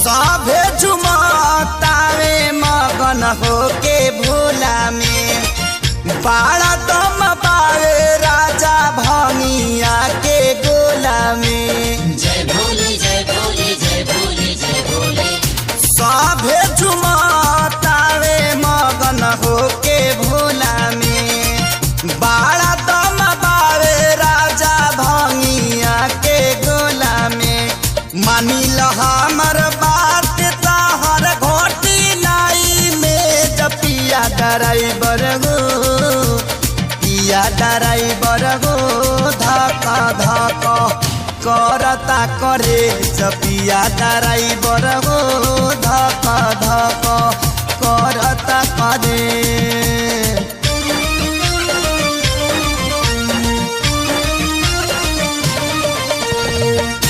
सभे झुमतावे मगन होके भोला में बाड़ा दम पावे राजा भंगिया के गोला में। जय भोले जय भोले जय भोले जय भोले। सभे झुमतावे मगन होके भोला में बाड़ा दम पावे राजा भंगिया के गोला में। मानी ल हमर बात तहर घोटी लाई में जपिया ड्राइवर गो पिया ड्राइवर गो धक्का धक्का करता करे जपिया ड्राइवर गो धक्का धक्का करता करे।